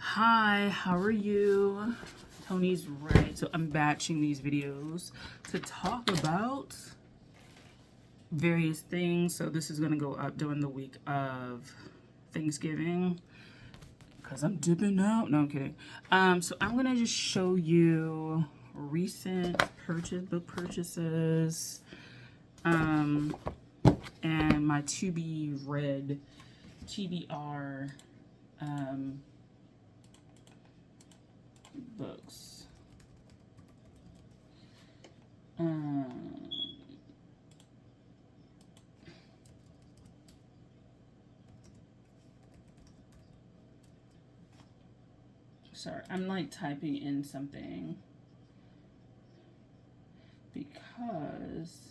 Hi, how are you? Tony's right. So I'm batching these videos to talk about various things. So this is going to go up during the week of Thanksgiving because I'm dipping out. No, I'm kidding. So I'm going to just show you recent book purchases, and my to be read TBR books. Sorry, I'm like typing in something because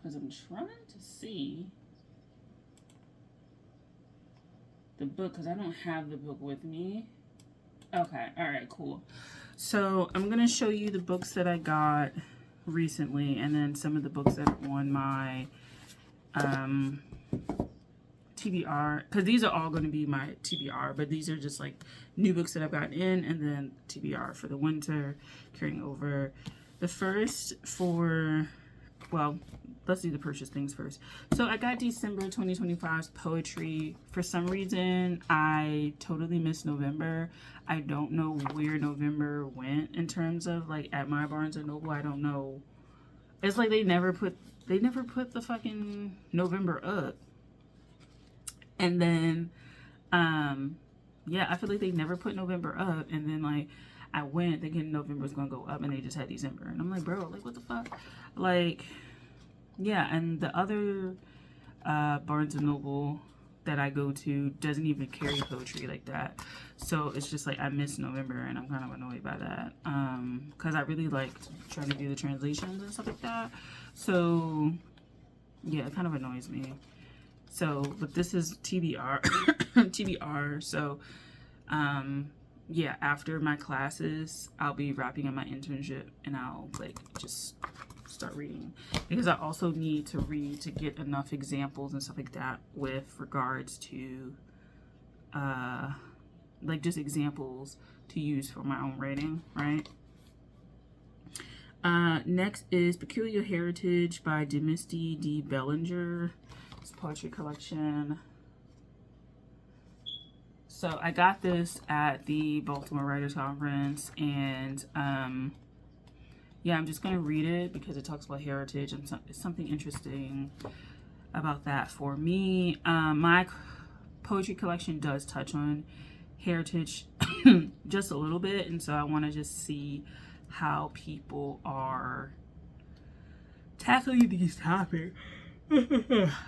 I'm trying to see the book because I don't have the book with me. Okay, all right, cool. So I'm gonna show you the books that I got recently, and then some of the books that are on my TBR, because these are all going to be my TBR, but these are just like new books that I've gotten in, and then TBR for the winter carrying over. The first well, let's do the purchase things first. So I got December 2025's poetry. For some reason, I totally missed November. I don't know where November went in terms of like at my Barnes & Noble. I don't know. It's like they never put the fucking November up. And then, yeah, I feel like they never put November up. And then, like, I went thinking November was going to go up, and they just had December. And I'm like, bro, like, what the fuck? Like, yeah, and the other Barnes & Noble that I go to doesn't even carry poetry like that. So it's just like I missed November, and I'm kind of annoyed by that. Because I really liked trying to do the translations and stuff like that. So, yeah, it kind of annoys me. So, but this is TBR. TBR. So, yeah, after my classes, I'll be wrapping up my internship, and I'll like just start reading, because I also need to read to get enough examples and stuff like that with regards to like just examples to use for my own writing, right? Next is Peculiar Heritage by Demisty D. Bellinger. It's a poetry collection. So I got this at the Baltimore Writers Conference, and yeah, I'm just going to read it because it talks about heritage, and it's something interesting about that for me. My poetry collection does touch on heritage just a little bit, and so I want to just see how people are tackling these topics,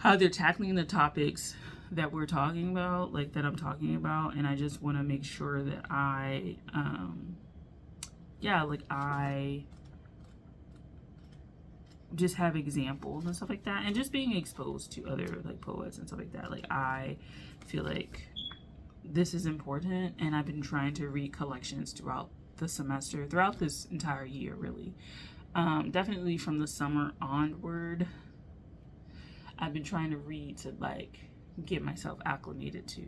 how they're tackling the topics that we're talking about, like that I'm talking about, and I just want to make sure that I just have examples and stuff like that, and just being exposed to other like poets and stuff like that. Like, I feel like this is important, and I've been trying to read collections throughout the semester, throughout this entire year, really. Definitely from the summer onward, I've been trying to read to like get myself acclimated to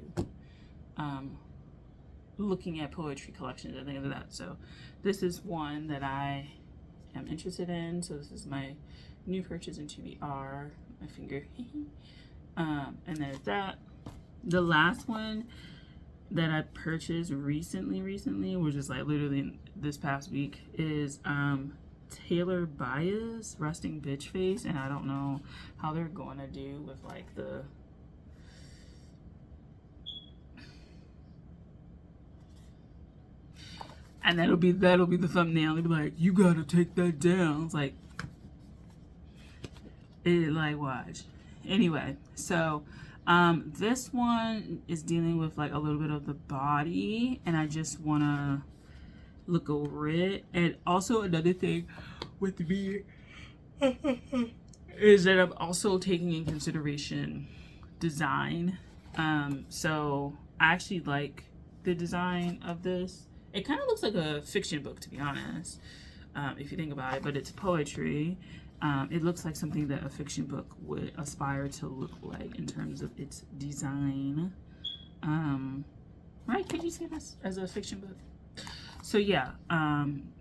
looking at poetry collections and things like that. So this is one that I am interested in. So this is my new purchase in TBR. My finger. And there's that. The last one that I purchased recently, which is like literally this past week, is Taylor Baez, Resting Bitch Face, and I don't know how they're going to do with like the and that'll be the thumbnail. They'll be like, you gotta take that down. It's like, watch. Anyway, so this one is dealing with like a little bit of the body, and I just wanna look over it. And also another thing with me is that I'm also taking in consideration design. So I actually like the design of this. It kind of looks like a fiction book, to be honest. if you think about it, but it's poetry. It looks like something that a fiction book would aspire to look like in terms of its design. Right? Could you say this as a fiction book? So yeah,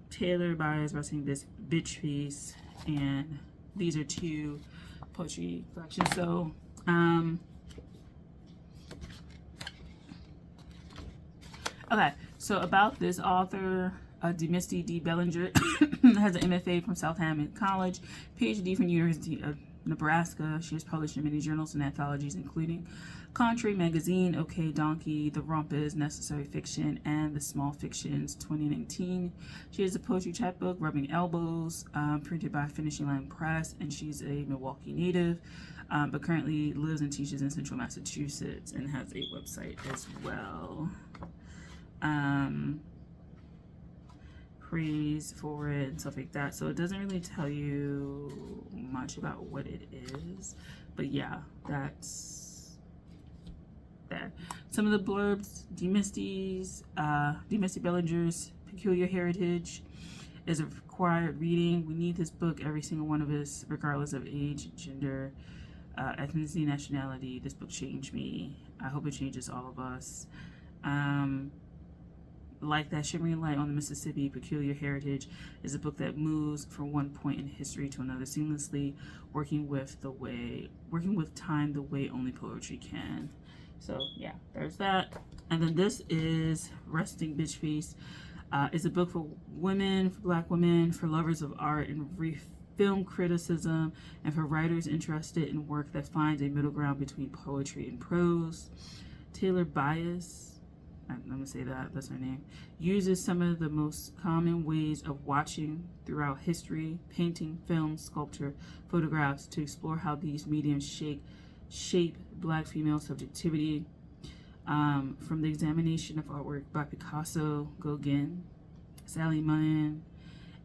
Taylor Byers writing this bitch piece, and these are 2 poetry collections. So okay, so about this author, Demisty D. Bellinger has an MFA from Southampton College, PhD from University of Nebraska. She has published in many journals and anthologies, including Contrary Magazine, OK Donkey, The Rumpus, Necessary Fiction, and The Small Fictions 2019. She has a poetry chapbook, Rubbing Elbows, printed by Finishing Line Press, and she's a Milwaukee native, but currently lives and teaches in Central Massachusetts and has a website as well. Praise for it and stuff like that. So it doesn't really tell you much about what it is, but yeah, that's that. Some of the blurbs: Demisty Bellinger's peculiar heritage is a required reading. We need this book, every single one of us, regardless of age, gender, ethnicity, nationality. This book changed me. I hope it changes all of us. Like That Shimmering Light on the Mississippi, Peculiar Heritage is a book that moves from one point in history to another seamlessly, working with time the way only poetry can. So yeah, there's that. And then this is Resting Bitch Face. It's a book for women, for Black women, for lovers of art and film criticism, and for writers interested in work that finds a middle ground between poetry and prose. Taylor Byers, I'm going to say that's her name, uses some of the most common ways of watching throughout history, painting, film, sculpture, photographs, to explore how these mediums shape Black female subjectivity. From the examination of artwork by Picasso, Gauguin, Sally Munn,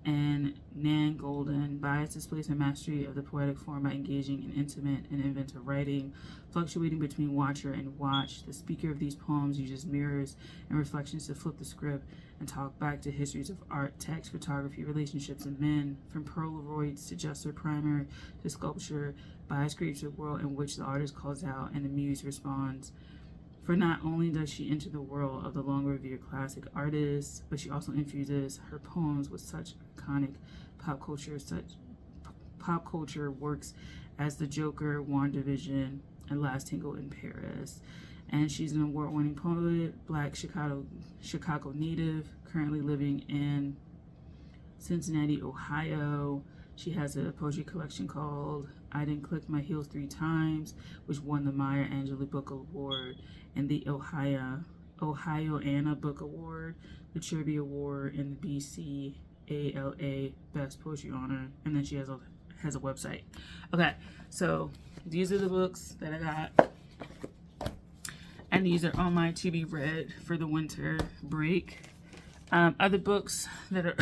and Nan Golden, Byers displays her mastery of the poetic form by engaging in intimate and inventive writing, fluctuating between watcher and watch. The speaker of these poems uses mirrors and reflections to flip the script and talk back to histories of art, text, photography, relationships, and men. From Polaroids to Gesture Primer to sculpture, Byers creates a world in which the artist calls out and the muse responds. For not only does she enter the world of the long-revered classic artists, but she also infuses her poems with such iconic pop culture works as The Joker, WandaVision, and Last Tango in Paris. And she's an award-winning poet, Black Chicago native, currently living in Cincinnati, Ohio. She has a poetry collection called I Didn't Click My Heels 3 Times, which won the Maya Angelou Book Award and the Ohio Anna Book Award, the Cherby Award, and the BCALA Best Poetry Honor. And then she has a website. Okay, so these are the books that I got, and these are on my to be read for the winter break. Other books that are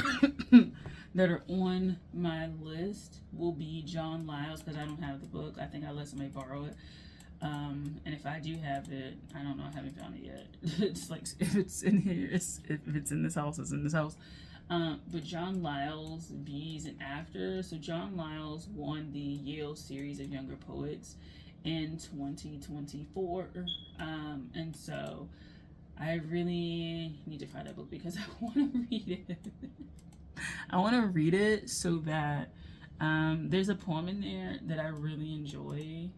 that are on my list will be John Lyles, because I don't have the book. I think I let somebody borrow it. And if I do have it, I don't know, I haven't found it yet. It's like, if it's in here, if it's in this house, it's in this house. But John Lyles, Bees and After. So John Lyles won the Yale Series of Younger Poets in 2024. And so I really need to find that book because I want to read it. I want to read it so that there's a poem in there that I really enjoy,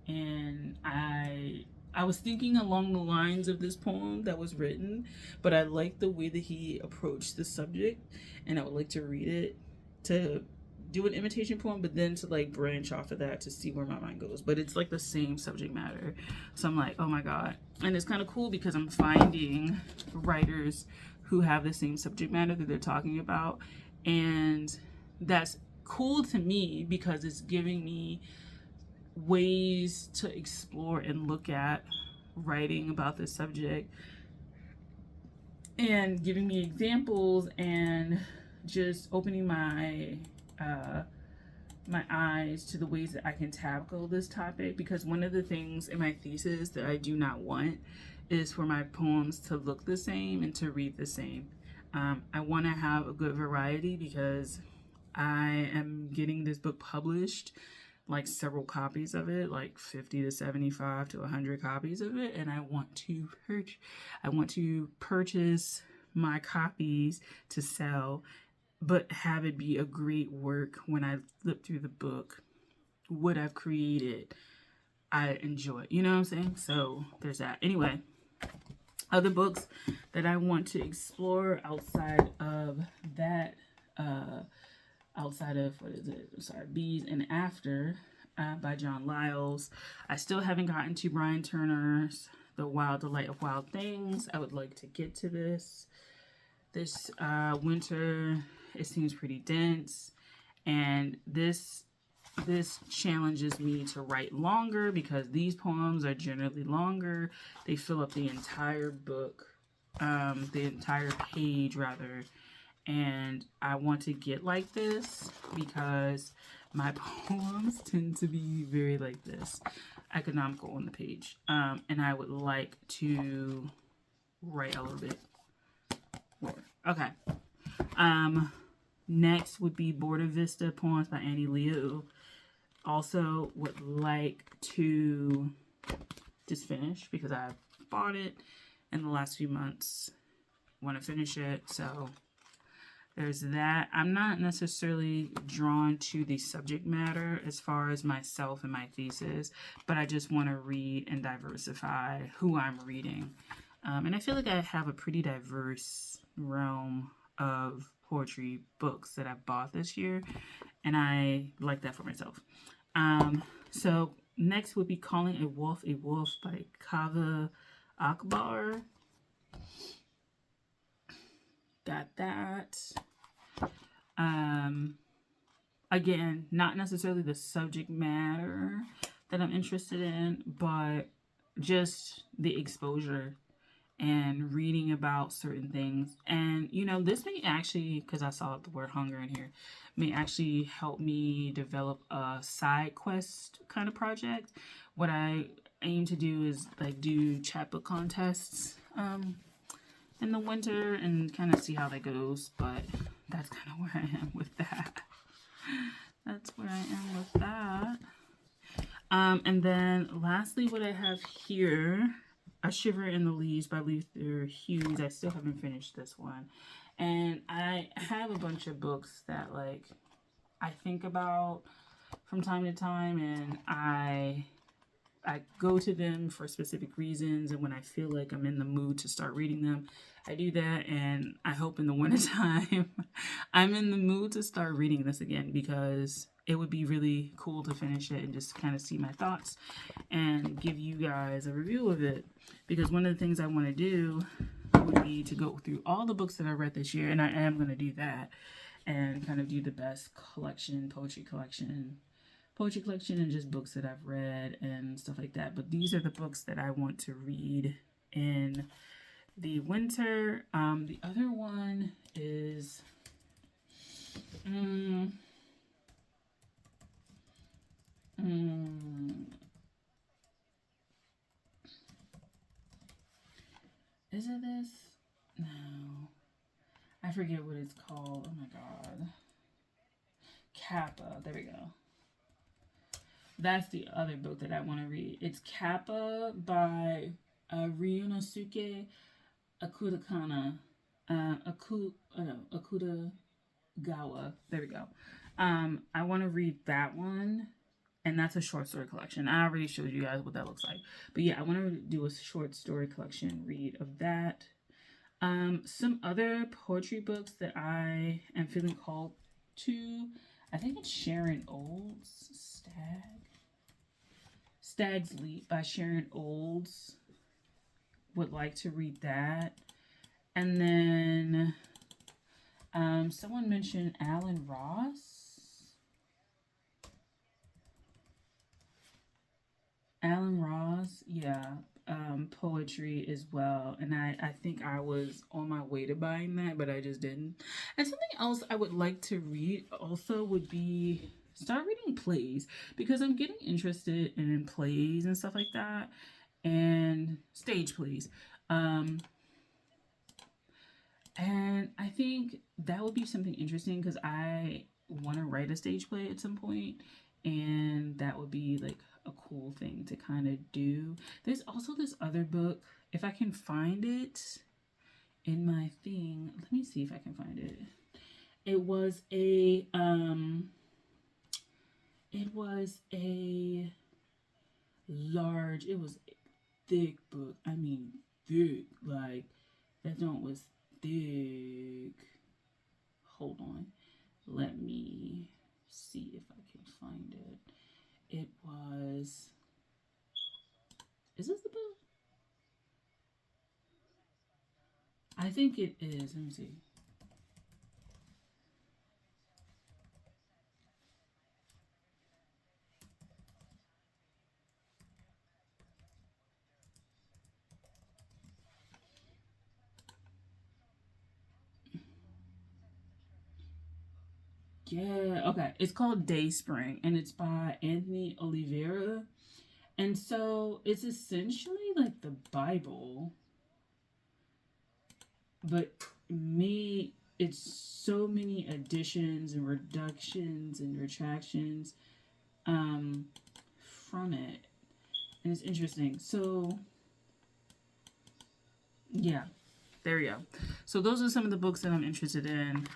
and I was thinking along the lines of this poem that was written, but I like the way that he approached the subject, and I would like to read it to do an imitation poem, but then to like branch off of that to see where my mind goes. But it's like the same subject matter, so I'm like, oh my god. And it's kind of cool because I'm finding writers who have the same subject matter that they're talking about, and that's cool to me because it's giving me ways to explore and look at writing about this subject, and giving me examples, and just opening my my eyes to the ways that I can tackle this topic. Because one of the things in my thesis that I do not want is for my poems to look the same and to read the same. I want to have a good variety because I am getting this book published, like several copies of it, like 50 to 75 to 100 copies of it, and I want to purchase my copies to sell, but have it be a great work when I flip through the book. What I've created, I enjoy. You know what I'm saying? So there's that. Anyway, other books that I want to explore outside of that, outside of, what is it? Sorry, Bees and After by John Lyles. I still haven't gotten to Brian Turner's The Wild Delight of Wild Things. I would like to get to this winter. It seems pretty dense, and this challenges me to write longer because these poems are generally longer. They fill up the entire book, the entire page rather, and I want to get like this because my poems tend to be very like this, economical on the page, and I would like to write a little bit more. Okay. Next would be Border Vista Poems by Annie Liu. Also would like to just finish because I've bought it in the last few months. Want to finish it, so there's that. I'm not necessarily drawn to the subject matter as far as myself and my thesis, but I just want to read and diversify who I'm reading. And I feel like I have a pretty diverse realm of poetry books that I've bought this year, and I like that for myself. So next would be Calling a Wolf by Kaveh Akbar. Got that. Again, not necessarily the subject matter that I'm interested in, but just the exposure and reading about certain things. And, you know, this may actually, because I saw the word hunger in here, may actually help me develop a side quest kind of project. What I aim to do is like do chapbook contests in the winter and kind of see how that goes. But that's kind of where I am with that. That's where I am with that. And then lastly, what I have here, A Shiver in the Leaves by Luther Hughes. I still haven't finished this one. And I have a bunch of books that like I think about from time to time, and I go to them for specific reasons, and when I feel like I'm in the mood to start reading them, I do that. And I hope in the wintertime I'm in the mood to start reading this again, because it would be really cool to finish it and just kind of see my thoughts and give you guys a review of it. Because one of the things I want to do would be to go through all the books that I read this year, and I am going to do that, and kind of do the best poetry collection, and just books that I've read and stuff like that. But these are the books that I want to read in the winter. The other one is is it this? No. I forget what it's called. Oh my god. Kappa. There we go. That's the other book that I want to read. It's Kappa by Ryunosuke Akutagawa. Akutagawa. There we go. I want to read that one. And that's a short story collection. I already showed you guys what that looks like. But yeah, I want to do a short story collection read of that. Some other poetry books that I am feeling called to. I think it's Sharon Olds. Stag's Leap by Sharon Olds. Would like to read that. And then someone mentioned Alan Ross. Yeah, poetry as well. And I think I was on my way to buying that, but I just didn't. And something else I would like to read also would be start reading plays, because I'm getting interested in plays and stuff like that, and stage plays. And I think that would be something interesting, because I want to write a stage play at some point, and that would be like a cool thing to kind of do. There's also this other book, if I can find it in my thing. Let me see if I can find it. It was a large, it was a thick book. I mean thick. Like that joint was thick. Hold on. Let me see if I can find it. It was, is this the book? I think it is. Let me see. Yeah, okay. It's called Dayspring, and it's by Anthony Oliveira. And so it's essentially like the Bible, but me, it's so many additions and reductions and retractions from it. And it's interesting. So, yeah, there we go. So those are some of the books that I'm interested in.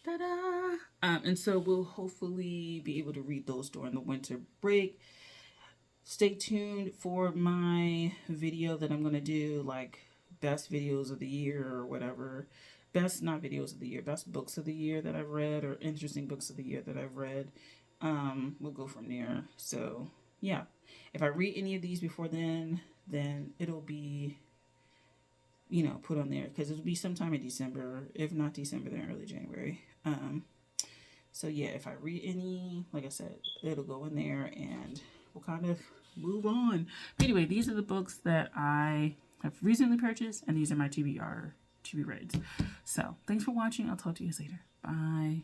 Ta-da! And so we'll hopefully be able to read those during the winter break. Stay tuned for my video that I'm going to do, like best videos of the year or whatever. Best, not videos of the year, best books of the year that I've read, or interesting books of the year that I've read. We'll go from there. So, yeah. If I read any of these before then it'll be, you know, put on there, because it'll be sometime in December. If not December, then early January. So yeah, if I read any, like I said, it'll go in there and we'll kind of move on. But anyway, these are the books that I have recently purchased, and these are my TBR, TB Reds. So thanks for watching. I'll talk to you guys later. Bye.